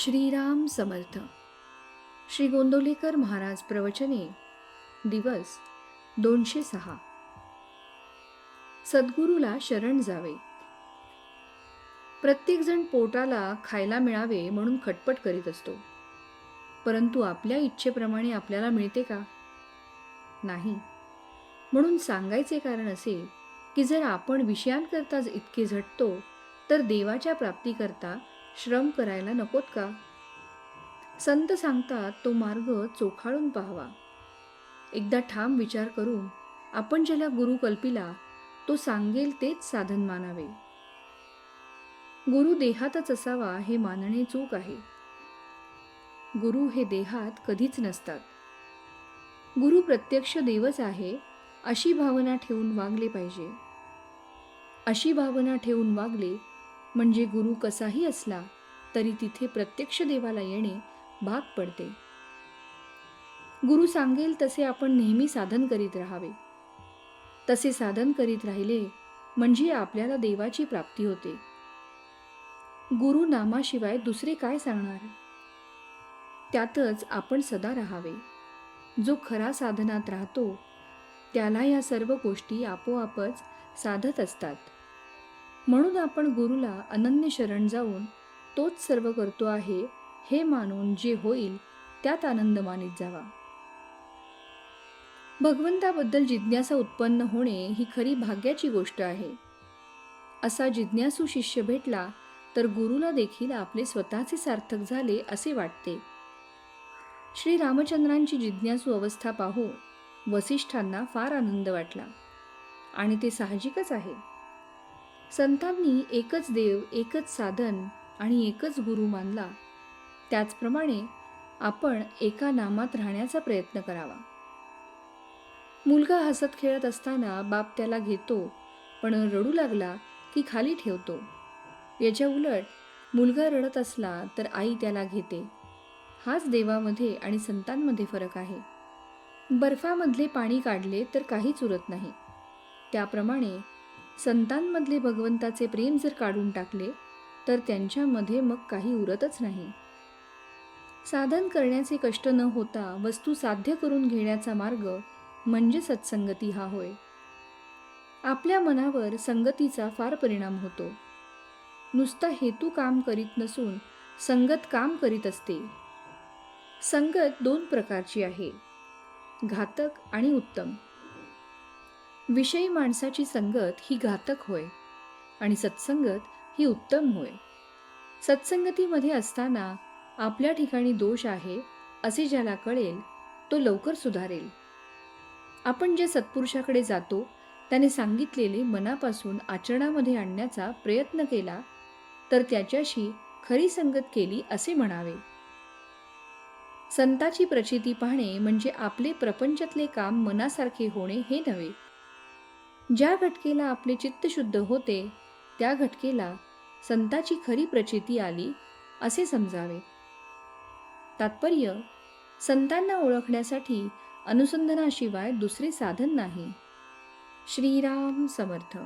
श्रीराम समर्थ. श्री गोंदवलेकर महाराज प्रवचने. दिवस 206. सद्गुरूला शरण जावे. प्रत्येकजण पोटाला खायला मिळावे म्हणून खटपट करीत असतो, परंतु आपल्या इच्छेप्रमाणे आपल्याला मिळते का? नाही. म्हणून सांगायचे कारण असे की जर आपण विषयांकरता इतके झटतो तर देवाच्या प्राप्तीकरता श्रम करायला नकोत का? संत सांगतात तो मार्ग चोखाळून पाहावा. एकदा ठाम विचार करून आपण ज्याला गुरु कल्पिला तो सांगेल तेच साधन मानावे. गुरु देहातच असावा हे मानणे चूक आहे. गुरु हे देहात कधीच नसतात. गुरु प्रत्यक्ष देवच आहे अशी भावना ठेवून वागले पाहिजे. अशी भावना ठेवून वागले म्हणजे गुरु कसाही असला तरी तिथे प्रत्यक्ष देवाला येणे भाग पडते. गुरु सांगेल तसे आपण नेहमी साधन करीत राहावे. तसे साधन करीत राहिले म्हणजे आपल्याला देवाची प्राप्ती होते. गुरु नामाशिवाय दुसरे काय सांगणार? त्यातच आपण सदा राहावे. जो खरा साधनात राहतो त्याला या सर्व गोष्टी आपोआपच साधत असतात. म्हणून आपण गुरुला अनन्य शरण जाऊन तोच सर्व करतो आहे हे मानून जे होईल त्यात आनंद मानित जावा. भगवंताबद्दल जिज्ञासा उत्पन्न होणे ही खरी भाग्याची गोष्ट आहे. असा जिज्ञासू शिष्य भेटला तर गुरुला देखील आपले स्वतःचे सार्थक झाले असे वाटते. श्री रामचंद्रांची जिज्ञासू अवस्था पाहून वसिष्ठांना फार आनंद वाटला आणि ते साहजिकच आहे. संतांनी एकच देव, एकच साधन आणि एकच गुरु मानला, त्याचप्रमाणे आपण एका नामात राहण्याचा प्रयत्न करावा. मुलगा हसत खेळत असताना बाप त्याला घेतो, पण रडू लागला की खाली ठेवतो. याच्या उलट मुलगा रडत असला तर आई त्याला घेते. हाच देवामध्ये आणि संतांमध्ये फरक आहे. बर्फामधले पाणी काढले तर काहीच उरत नाही, त्याप्रमाणे संतांमधले भगवंताचे प्रेम जर काढून टाकले तर त्यांच्यामध्ये मग काही उरतच नाही. साधन करण्याचे कष्ट न होता वस्तू साध्य करून घेण्याचा मार्ग म्हणजे सत्संगती हा होय. आपल्या मनावर संगतीचा फार परिणाम होतो. नुसता हेतू काम करीत नसून संगत काम करीत असते. संगत दोन प्रकारची आहे, घातक आणि उत्तम. विषयी माणसाची संगत ही घातक होय आणि सत्संगत ही उत्तम होय. सत्संगतीमध्ये असताना आपल्या ठिकाणी दोष आहे असे ज्याला कळेल तो लवकर सुधारेल. आपण जे सत्पुरुषाकडे जातो त्याने सांगितलेले मनापासून आचरणामध्ये आणण्याचा प्रयत्न केला तर त्याच्याशी खरी संगत केली असे म्हणावे. संताची प्रचिती पाहणे म्हणजे आपले प्रपंचातले काम मनासारखे होणे हे नव्हे. ज्या घटकेला आपले चित्त शुद्ध होते त्या घटकेला संताची खरी प्रचिती आली असे समजावे. तात्पर्य, संतांना ओळखण्यासाठी अनुसंधानाशिवाय दुसरे साधन नाही. श्रीराम समर्थ.